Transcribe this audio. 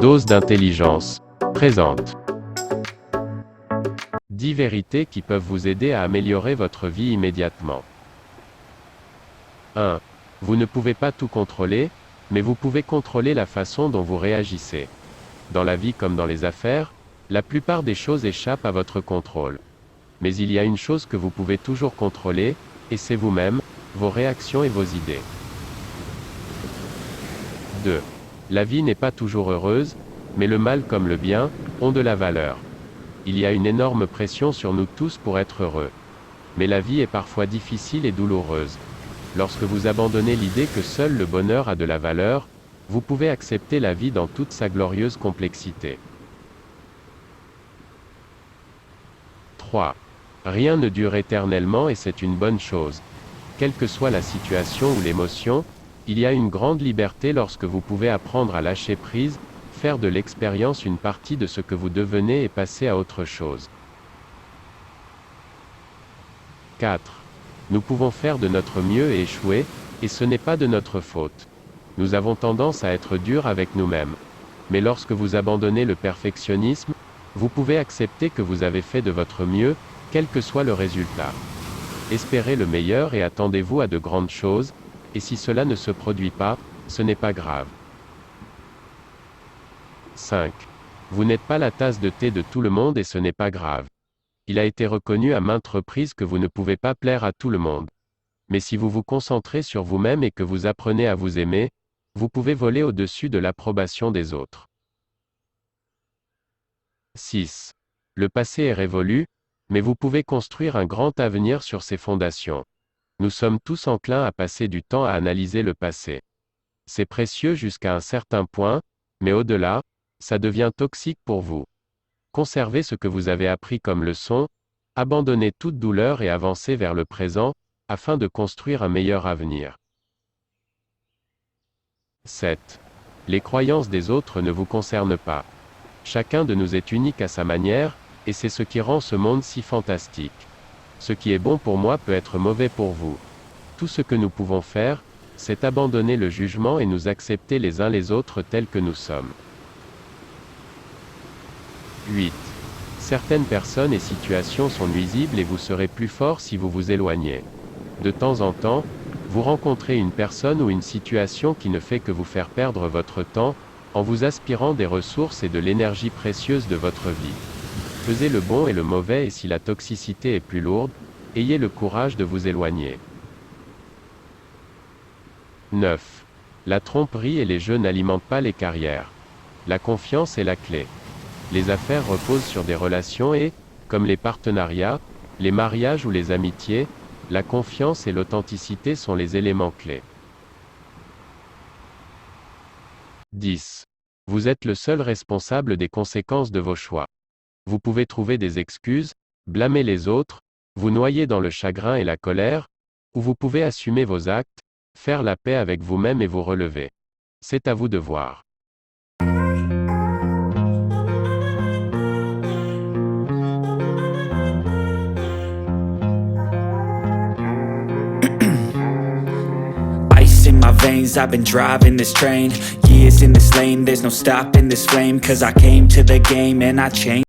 Dose d'intelligence présente 10 vérités qui peuvent vous aider à améliorer votre vie immédiatement. 1. Vous ne pouvez pas tout contrôler, mais vous pouvez contrôler la façon dont vous réagissez. Dans la vie comme dans les affaires, la plupart des choses échappent à votre contrôle. Mais il y a une chose que vous pouvez toujours contrôler, et c'est vous-même, vos réactions et vos idées. 2. La vie n'est pas toujours heureuse, mais le mal comme le bien, ont de la valeur. Il y a une énorme pression sur nous tous pour être heureux. Mais la vie est parfois difficile et douloureuse. Lorsque vous abandonnez l'idée que seul le bonheur a de la valeur, vous pouvez accepter la vie dans toute sa glorieuse complexité. 3. Rien ne dure éternellement et c'est une bonne chose. Quelle que soit la situation ou l'émotion, il y a une grande liberté lorsque vous pouvez apprendre à lâcher prise, faire de l'expérience une partie de ce que vous devenez et passer à autre chose. 4. Nous pouvons faire de notre mieux et échouer, et ce n'est pas de notre faute. Nous avons tendance à être durs avec nous-mêmes. Mais lorsque vous abandonnez le perfectionnisme, vous pouvez accepter que vous avez fait de votre mieux, quel que soit le résultat. Espérez le meilleur et attendez-vous à de grandes choses, et si cela ne se produit pas, ce n'est pas grave. 5. Vous n'êtes pas la tasse de thé de tout le monde et ce n'est pas grave. Il a été reconnu à maintes reprises que vous ne pouvez pas plaire à tout le monde. Mais si vous vous concentrez sur vous-même et que vous apprenez à vous aimer, vous pouvez voler au-dessus de l'approbation des autres. 6. Le passé est révolu, mais vous pouvez construire un grand avenir sur ses fondations. Nous sommes tous enclins à passer du temps à analyser le passé. C'est précieux jusqu'à un certain point, mais au-delà, ça devient toxique pour vous. Conservez ce que vous avez appris comme leçon, abandonnez toute douleur et avancez vers le présent, afin de construire un meilleur avenir. 7. Les croyances des autres ne vous concernent pas. Chacun de nous est unique à sa manière, et c'est ce qui rend ce monde si fantastique. Ce qui est bon pour moi peut être mauvais pour vous. Tout ce que nous pouvons faire, c'est abandonner le jugement et nous accepter les uns les autres tels que nous sommes. 8. Certaines personnes et situations sont nuisibles et vous serez plus fort si vous vous éloignez. De temps en temps, vous rencontrez une personne ou une situation qui ne fait que vous faire perdre votre temps, en vous aspirant des ressources et de l'énergie précieuse de votre vie. Pesez le bon et le mauvais et si la toxicité est plus lourde, ayez le courage de vous éloigner. 9. La tromperie et les jeux n'alimentent pas les carrières. La confiance est la clé. Les affaires reposent sur des relations et, comme les partenariats, les mariages ou les amitiés, la confiance et l'authenticité sont les éléments clés. 10. Vous êtes le seul responsable des conséquences de vos choix. Vous pouvez trouver des excuses, blâmer les autres, vous noyer dans le chagrin et la colère, ou vous pouvez assumer vos actes, faire la paix avec vous-même et vous relever. C'est à vous de voir. Ice in my veins, I've been driving this train. Years in this lane, there's no stopping this flame. Cause I came to the game and I changed.